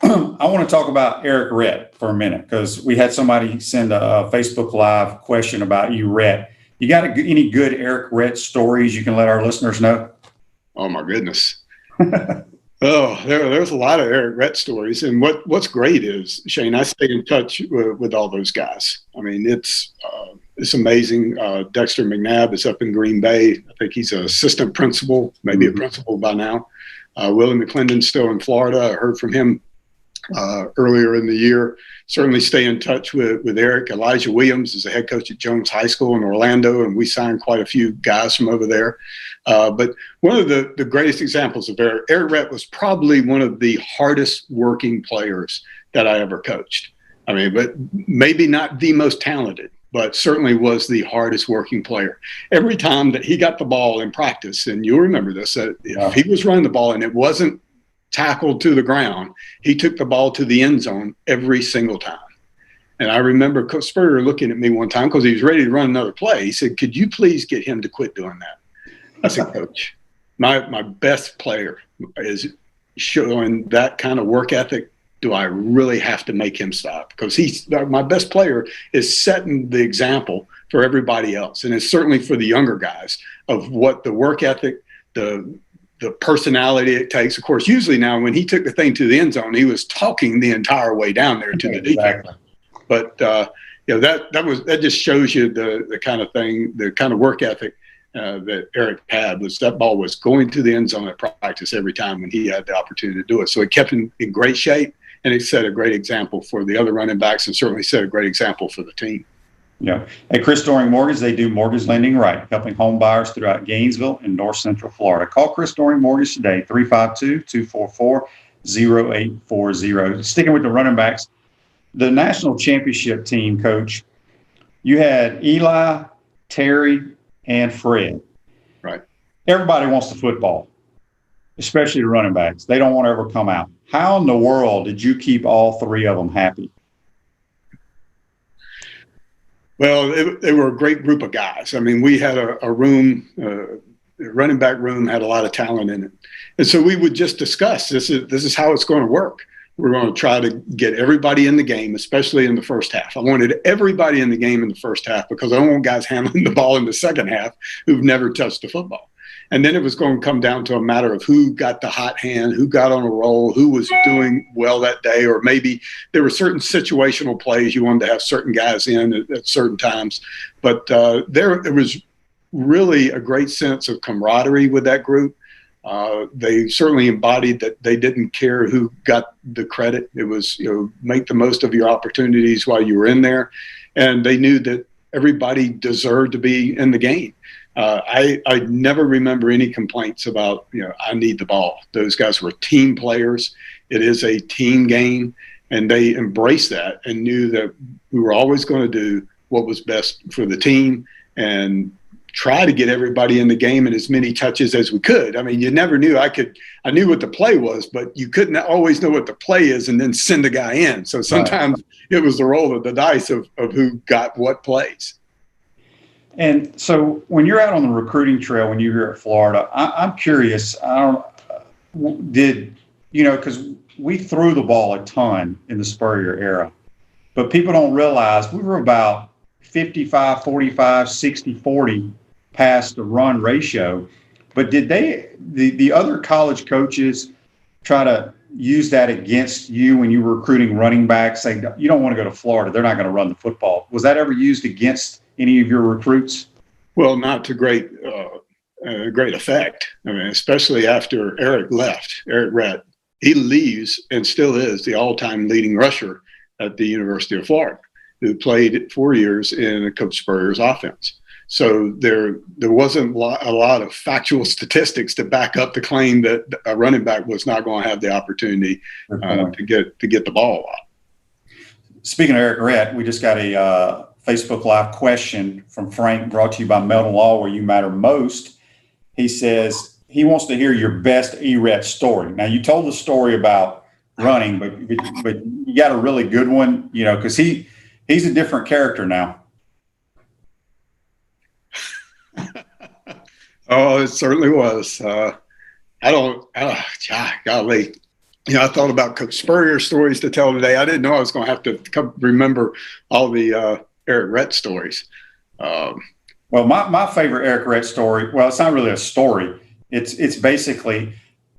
Speaker 2: I want to talk about Eric Rett for a minute because we had somebody send a Facebook Live question about you, Rett. You got any good Eric Rett stories you can let our listeners know?
Speaker 6: Oh, my goodness. There's a lot of Eric Rett stories. And what's great is, Shane, I stay in touch with all those guys. I mean, it's amazing. Dexter McNabb is up in Green Bay. I think he's an assistant principal, maybe a principal by now. Willie McClendon's still in Florida. I heard from him earlier in the year. Certainly stay in touch with Eric. Elijah Williams is the head coach at Jones High School in Orlando, and we signed quite a few guys from over there. But one of the greatest examples of Eric Rett was probably one of the hardest working players that I ever coached. I mean, but maybe not the most talented, but certainly was the hardest working player. Every time that he got the ball in practice, and you'll remember this, if he was running the ball and it wasn't tackled to the ground, he took the ball to the end zone every single time. And I remember Coach Spurrier looking at me one time because he was ready to run another play. He said, "Could you please get him to quit doing that?" I said, "Coach, my best player is showing that kind of work ethic. Do I really have to make him stop? Because my best player is setting the example for everybody else. And it's certainly for the younger guys of what the work ethic, the personality it takes. Of course, usually now when he took the thing to the end zone, he was talking the entire way down there to the defense. But that just shows you the kind of thing, the kind of work ethic that Eric had. Was that ball was going to the end zone at practice every time when he had the opportunity to do it. So it kept him in great shape, and it set a great example for the other running backs, and certainly set a great example for the team.
Speaker 2: Yeah. At Chris Doring Mortgage, they do mortgage lending right, helping home buyers throughout Gainesville and North Central Florida. Call Chris Doring Mortgage today, 352-244-0840. Sticking with the running backs, the national championship team, Coach, you had Eli, Terry, and Fred.
Speaker 6: Right.
Speaker 2: Everybody wants the football, especially the running backs. They don't want to ever come out. How in the world did you keep all three of them happy?
Speaker 6: Well, they were a great group of guys. I mean, we had a room, the running back room had a lot of talent in it. And so we would just discuss, this is how it's going to work. We're going to try to get everybody in the game, especially in the first half. I wanted everybody in the game in the first half because I don't want guys handling the ball in the second half who've never touched the football. And then it was going to come down to a matter of who got the hot hand, who got on a roll, who was doing well that day, or maybe there were certain situational plays you wanted to have certain guys in at certain times. But there was really a great sense of camaraderie with that group. They certainly embodied that they didn't care who got the credit. It was, make the most of your opportunities while you were in there. And they knew that everybody deserved to be in the game. I never remember any complaints about, I need the ball. Those guys were team players. It is a team game, and they embraced that and knew that we were always going to do what was best for the team and try to get everybody in the game in as many touches as we could. I mean, you never knew. I knew what the play was, but you couldn't always know what the play is and then send a guy in. So sometimes it was the roll of the dice of who got what plays.
Speaker 2: And so when you're out on the recruiting trail, when you're here at Florida, I'm curious, because we threw the ball a ton in the Spurrier era, but people don't realize we were about 55, 45, 60, 40 past the run ratio. But did the other college coaches try to use that against you when you were recruiting running backs, saying, you don't want to go to Florida, they're not going to run the football? Was that ever used against any of your recruits?
Speaker 6: Well, not to great effect. I mean, especially after Eric Rett, he leaves and still is the all-time leading rusher at the University of Florida, who played 4 years in Coach Spurrier's offense. So there wasn't a lot of factual statistics to back up the claim that a running back was not going to have the opportunity to get the ball out.
Speaker 2: Speaking of Eric Rett, we just got a Facebook Live question from Frank, brought to you by Melton Law, where you matter most. He says he wants to hear your best E-Rett story. Now, you told the story about running, but you got a really good one, because he's a different character now.
Speaker 6: Oh, it certainly was. Golly. I thought about Coach Spurrier's stories to tell today. I didn't know I was going to have to remember all the Eric Rhett stories.
Speaker 2: Well, my favorite Eric Rhett story, well, it's not really a story. It's basically,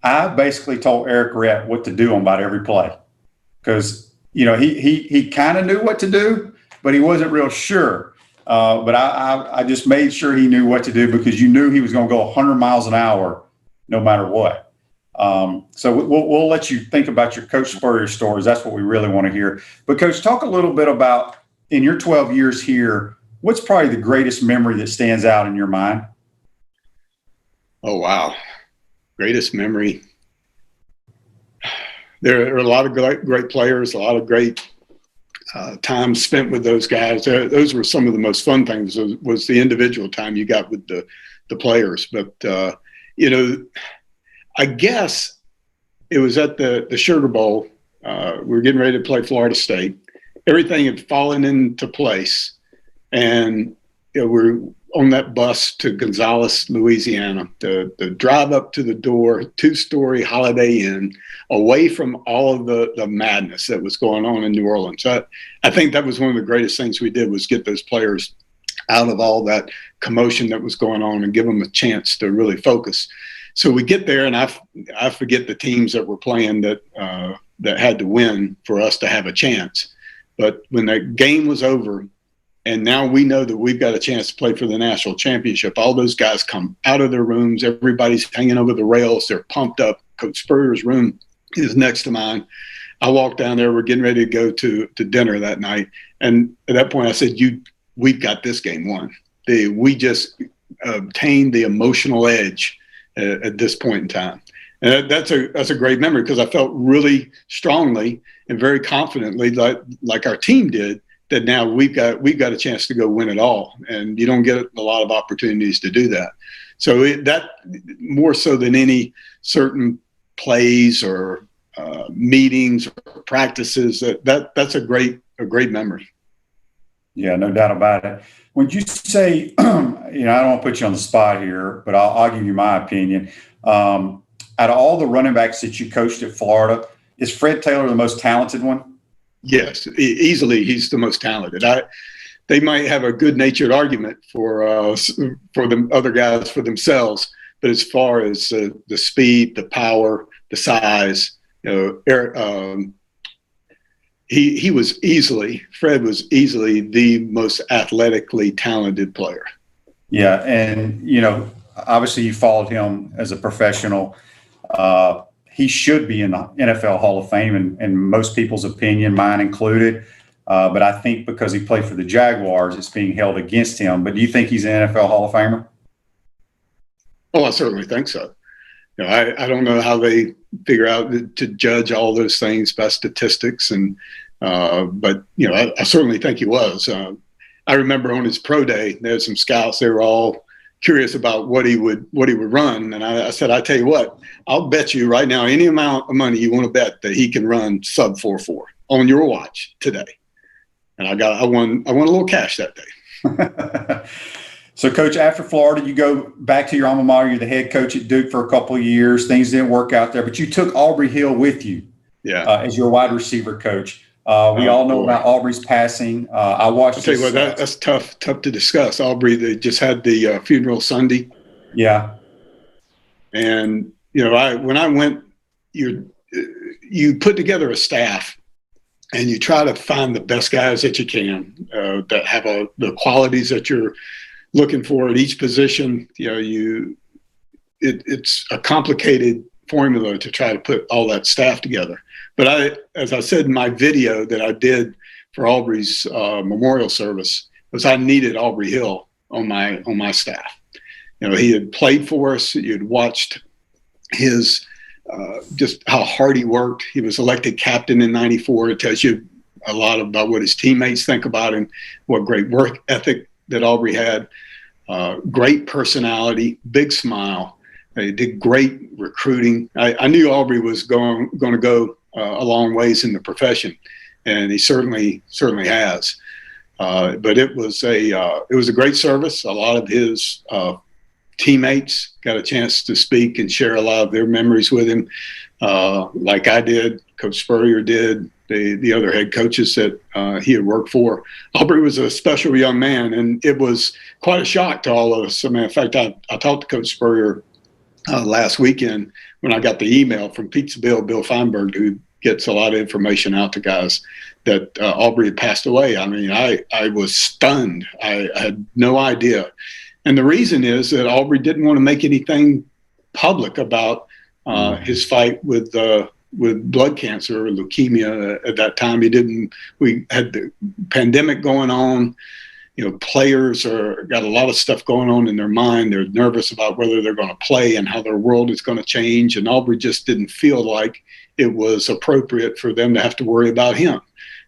Speaker 2: I basically told Eric Rhett what to do on about every play. Because, he kind of knew what to do, but he wasn't real sure. But I just made sure he knew what to do, because you knew he was going to go 100 miles an hour no matter what. So we'll let you think about your Coach Spurrier stories. That's what we really want to hear. But Coach, talk a little bit about, in your 12 years here, what's probably the greatest memory that stands out in your mind?
Speaker 6: Oh, wow. Greatest memory. There are a lot of great players, a lot of great time spent with those guys. Those were some of the most fun things, was the individual time you got with the players. But, I guess it was at the Sugar Bowl. We were getting ready to play Florida State. Everything had fallen into place. And we're on that bus to Gonzales, Louisiana, the drive up to the door, 2-story Holiday Inn, away from all of the madness that was going on in New Orleans. I think that was one of the greatest things we did, was get those players out of all that commotion that was going on and give them a chance to really focus. So we get there, and I forget the teams that were playing that had to win for us to have a chance. But when that game was over, and now we know that we've got a chance to play for the national championship, all those guys come out of their rooms. Everybody's hanging over the rails. They're pumped up. Coach Spurrier's room is next to mine. I walked down there. We're getting ready to go to dinner that night. And at that point, I said, we've got this game won. We just obtained the emotional edge at this point in time. And that's a great memory, because I felt really strongly and very confidently, like our team did, that now we've got a chance to go win it all. And you don't get a lot of opportunities to do that. So that more so than any certain plays or meetings or practices, that's a great memory.
Speaker 2: Yeah, no doubt about it. When you say, I don't want to put you on the spot here, but I'll give you my opinion. Out of all the running backs that you coached at Florida, is Fred Taylor the most talented one?
Speaker 6: Yes, easily he's the most talented. They might have a good-natured argument for the other guys for themselves, but as far as the speed, the power, the size, Fred was easily the most athletically talented player.
Speaker 2: Yeah, and obviously you followed him as a professional. He should be in the NFL Hall of Fame in most people's opinion, mine included. But I think because he played for the Jaguars, it's being held against him. But do you think he's an NFL Hall of Famer?
Speaker 6: Oh, I certainly think so. I don't know how they figure out to judge all those things by statistics, but I certainly think he was. I remember on his pro day, there's some scouts. They were all curious about what he would run, and I said, I tell you what, I'll bet you right now any amount of money you want to bet that he can run sub 4.4 on your watch today. And I won a little cash that day.
Speaker 2: So, Coach, after Florida, you go back to your alma mater. You're the head coach at Duke for a couple of years. Things didn't work out there, but you took Aubrey Hill with you as your wide receiver coach. We all know about Aubrey's passing. I'll tell
Speaker 6: you what, that's tough to discuss. Aubrey, they just had the funeral Sunday.
Speaker 2: Yeah.
Speaker 6: And, when I went, you put together a staff and you try to find the best guys that you can that have the qualities that you're looking for at each position. It's a complicated formula to try to put all that staff together. But as I said in my video that I did for Aubrey's memorial service, was I needed Aubrey Hill on my staff. He had played for us. You'd watched his just how hard he worked. He was elected captain in '94. It tells you a lot about what his teammates think about him, what great work ethic that Aubrey had, great personality, big smile. He did great recruiting. I knew Aubrey was going to go a long ways in the profession, and he certainly has. But it was a great service. A lot of his teammates got a chance to speak and share a lot of their memories with him, like I did, Coach Spurrier did, the other head coaches that he had worked for. Aubrey was a special young man, and it was quite a shock to all of us. I mean, in fact, I talked to Coach Spurrier last weekend when I got the email from Pizza Bill Feinberg, who gets a lot of information out to guys, that Aubrey had passed away. I mean, I was stunned. I had no idea. And the reason is that Aubrey didn't want to make anything public about his fight with blood cancer or leukemia at that time. We had the pandemic going on. You know, players got a lot of stuff going on in their mind. They're nervous about whether they're going to play and how their world is going to change. And Aubrey just didn't feel like it was appropriate for them to have to worry about him.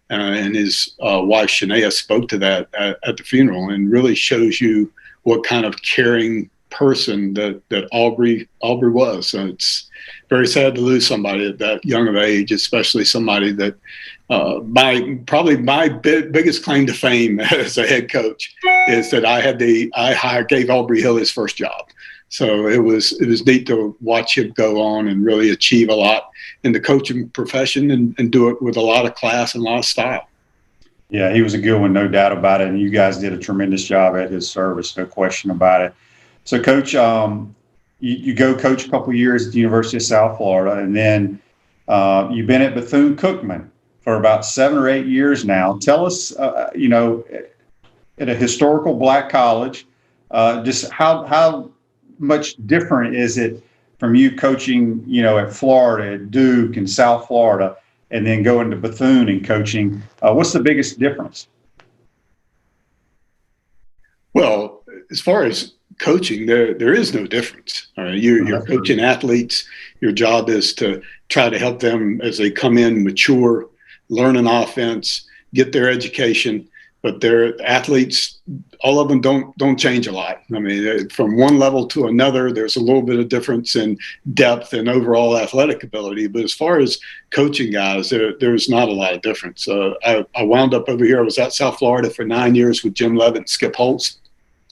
Speaker 6: And his wife, Shania, spoke to that at the funeral, and really shows you what kind of caring person that Aubrey was. So it's very sad to lose somebody at that young of age, especially somebody that probably my biggest claim to fame as a head coach is that I gave Aubrey Hill his first job. So it was neat to watch him go on and really achieve a lot in the coaching profession and do it with a lot of class and a lot of style.
Speaker 2: Yeah, he was a good one, no doubt about it. And you guys did a tremendous job at his service, no question about it. So, Coach, you go coach a couple of years at the University of South Florida, and then you've been at Bethune-Cookman for about 7 or 8 years now. Tell us, at a historical black college, just how much different is it from you coaching, at Florida, at Duke and South Florida, and then going to Bethune and coaching? What's the biggest difference?
Speaker 6: Well, as far as coaching, there is no difference. All right? You're coaching athletes. Your job is to try to help them as they come in, mature, learn an offense, get their education. But their athletes, all of them don't change a lot. I mean, from one level to another, there's a little bit of difference in depth and overall athletic ability. But as far as coaching guys, there's not a lot of difference. I wound up over here. I was at South Florida for 9 years with Jim Levitt and Skip Holtz.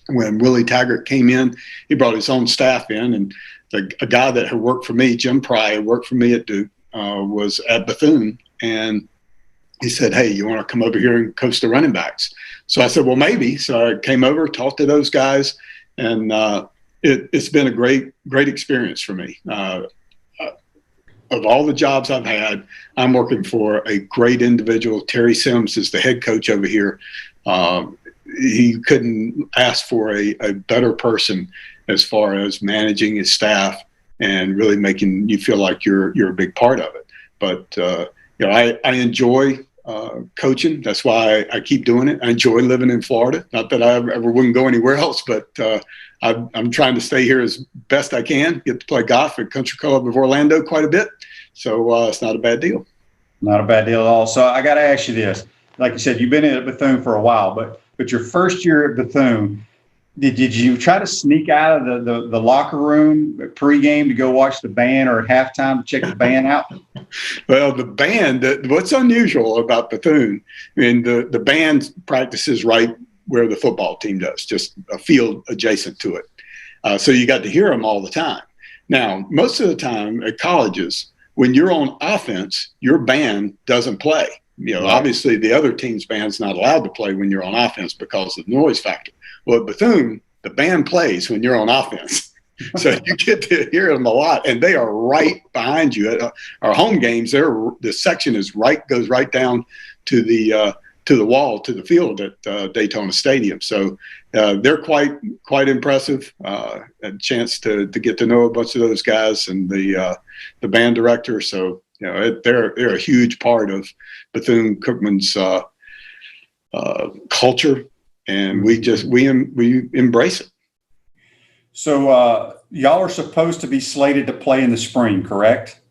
Speaker 6: When Willie Taggart came in, he brought his own staff in. And a guy that had worked for me, Jim Pry, who worked for me at Duke, was at Bethune. And he said, "Hey, you want to come over here and coach the running backs?" So I said, "Well, maybe." So I came over, talked to those guys, and it's been a great experience for me. Of all the jobs I've had, I'm working for a great individual. Terry Sims is the head coach over here. He couldn't ask for a better person as far as managing his staff and really making you feel like you're a big part of it. But I enjoy coaching. That's why I keep doing it. I enjoy living in Florida. Not that I ever wouldn't go anywhere else, but I'm trying to stay here as best I can. Get to play golf at Country Club of Orlando quite a bit. So it's not a bad deal.
Speaker 2: Not a bad deal at all. So I got to ask you this. Like you said, you've been at Bethune for a while, but your first year at Bethune, did you try to sneak out of the locker room pregame to go watch the band, or at halftime to check the band out?
Speaker 6: Well, the band, what's unusual about Bethune, I mean, the band practices right where the football team does, just a field adjacent to it. So you got to hear them all the time. Now, most of the time at colleges, when you're on offense, your band doesn't play. Obviously the other team's band's not allowed to play when you're on offense because of the noise factor. Well, at Bethune, the band plays when you're on offense. So you get to hear them a lot, and they are right behind you. At our home games, the section goes right down to the wall, to the field at Daytona Stadium. So they're quite impressive. A chance to get to know a bunch of those guys and the band director. So they're a huge part of Bethune-Cookman's culture, and we embrace it.
Speaker 2: So y'all are supposed to be slated to play in the spring, correct?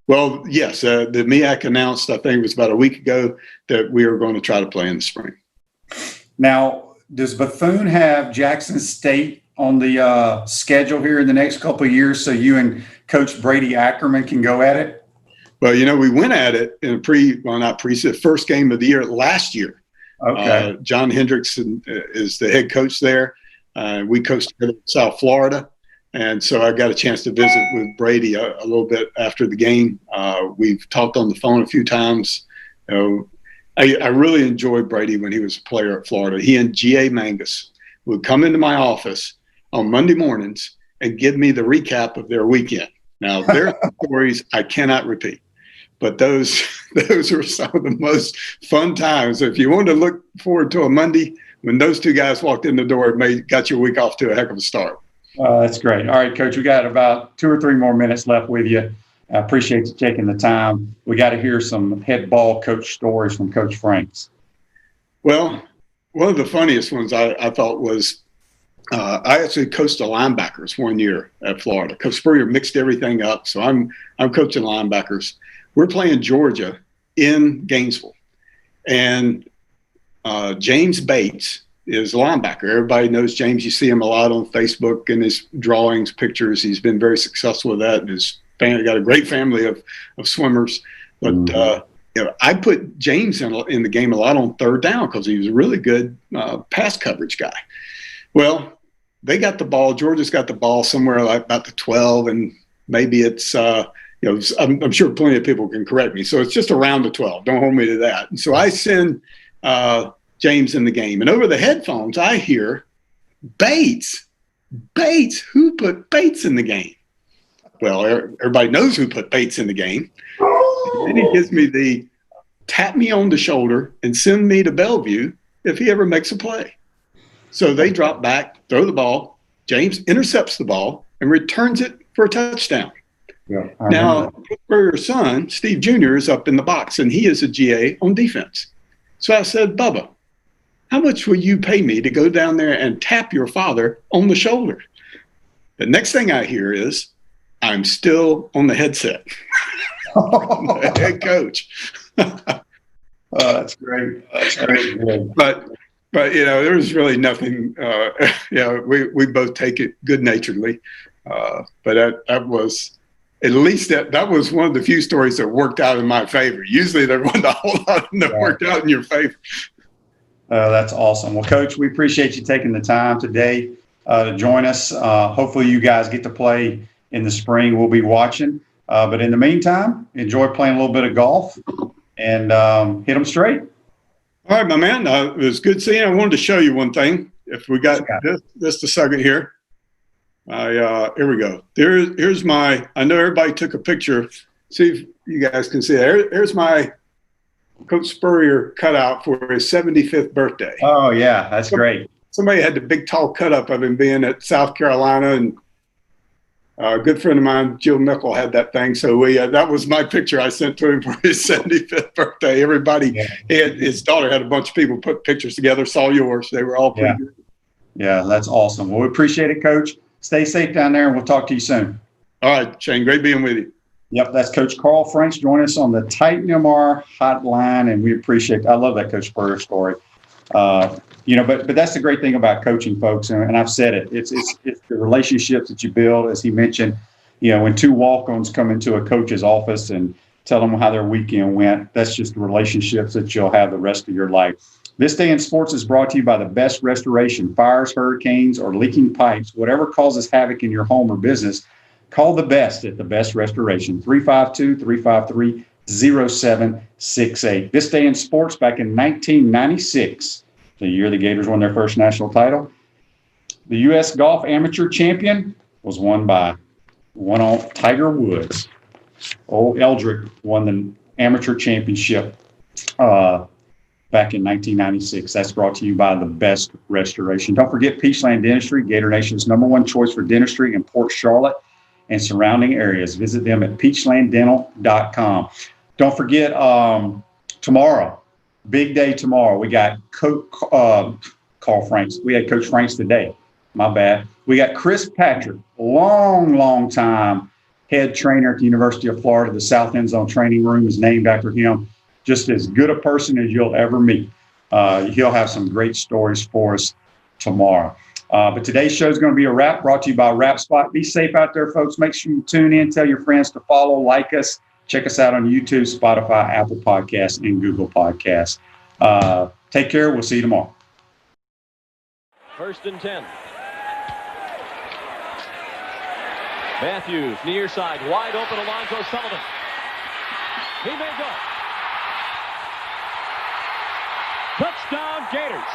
Speaker 6: Well, yes. The MEAC announced, I think it was about a week ago, that we are going to try to play in the spring.
Speaker 2: Now, does Bethune have Jackson State on the schedule here in the next couple of years so you and Coach Brady Ackerman can go at it?
Speaker 6: Well, we went at it in the first game of the year last year. Okay. John Hendrickson is the head coach there. We coached together in South Florida. And so I got a chance to visit with Brady a little bit after the game. We've talked on the phone a few times. I really enjoyed Brady when he was a player at Florida. He and G.A. Mangus would come into my office on Monday mornings and give me the recap of their weekend. Now, their stories I cannot repeat, but those are some of the most fun times. If you want to look forward to a Monday, when those two guys walked in the door, it got your week off to a heck of a start.
Speaker 2: That's great. All right, Coach, we got about 2 or 3 more minutes left with you. I appreciate you taking the time. We got to hear some head ball coach stories from Coach Franks.
Speaker 6: Well, one of the funniest ones I thought was I actually coached the linebackers one year at Florida. Coach Spurrier mixed everything up, so I'm coaching linebackers. We're playing Georgia in Gainesville, and James Bates is a linebacker. Everybody knows James. You see him a lot on Facebook in his drawings, pictures. He's been very successful with that. And his family got a great family of swimmers. But I put James in the game a lot on third down because he was a really good pass coverage guy. Well, they got the ball. Georgia's got the ball somewhere like about the 12, and maybe it's I'm sure plenty of people can correct me. So it's just around the 12. Don't hold me to that. And so I send James in the game. And over the headphones, I hear Bates. Who put Bates in the game? Well, everybody knows who put Bates in the game. And then he gives me the tap me on the shoulder and send me to Bellevue if he ever makes a play. So they drop back, throw the ball. James intercepts the ball and returns it for a touchdown.
Speaker 2: Yeah,
Speaker 6: now, Spurrier's son, Steve Jr., is up in the box, and he is a GA on defense. So I said, Bubba, how much will you pay me to go down there and tap your father on the shoulder? The next thing I hear is, I'm still on the headset. The head coach.
Speaker 2: That's great. That's great.
Speaker 6: But there was really nothing. We both take it good naturedly. But that was at least that was one of the few stories that worked out in my favor. Usually there wasn't a whole lot of them that worked out in your favor.
Speaker 2: That's awesome. Well, Coach, we appreciate you taking the time today to join us. Hopefully you guys get to play in the spring. We'll be watching. But in the meantime, enjoy playing a little bit of golf and hit them straight.
Speaker 6: All right, my man. It was good seeing you. I wanted to show you one thing. If we got just a second here. Here we go. Here's my, I know everybody took a picture. See if you guys can see it. Here's my Coach Spurrier cutout for his 75th birthday.
Speaker 2: Oh, yeah, that's great.
Speaker 6: Somebody had the big, tall cut up of him being at South Carolina, and a good friend of mine, Jill Mickle, had that thing. So that was my picture I sent to him for his 75th birthday. Everybody, his daughter had a bunch of people put pictures together, saw yours. They were all pretty good. Yeah,
Speaker 2: that's awesome. Well, we appreciate it, Coach. Stay safe down there, and we'll talk to you soon.
Speaker 6: All right, Shane, great being with you.
Speaker 2: Yep, that's Coach Carl Franks joining us on the Titan MR hotline, and we appreciate – I love that Coach Spurrier story. But that's the great thing about coaching, folks, and I've said it. It's the relationships that you build, as he mentioned. When 2 walk-ons come into a coach's office and tell them how their weekend went, that's just the relationships that you'll have the rest of your life. This Day in Sports is brought to you by the Best Restoration. Fires, hurricanes, or leaking pipes, whatever causes havoc in your home or business, call the best at the Best Restoration, 352-353-0768. This Day in Sports back in 1996, the year the Gators won their first national title. The U.S. Golf Amateur Champion was won on Tiger Woods. Old Eldrick won the Amateur Championship back in 1996. That's brought to you by the Best Restoration. Don't forget Peachland Dentistry, Gator Nation's #1 choice for dentistry in Port Charlotte and surrounding areas. Visit them at peachlanddental.com. Don't forget tomorrow, big day tomorrow. We got Carl Franks. We had Coach Franks today. My bad. We got Chris Patrick, long time head trainer at the University of Florida. The South End Zone Training Room is named after him. Just as good a person as you'll ever meet. He'll have some great stories for us tomorrow. But today's show is going to be a wrap, brought to you by Wrap Spot. Be safe out there, folks. Make sure you tune in. Tell your friends to follow, like us. Check us out on YouTube, Spotify, Apple Podcasts, and Google Podcasts. Take care. We'll see you tomorrow.
Speaker 7: 1st and 10. Matthews, near side, wide open, Alonzo Sullivan. He may go. Touchdown, Gators.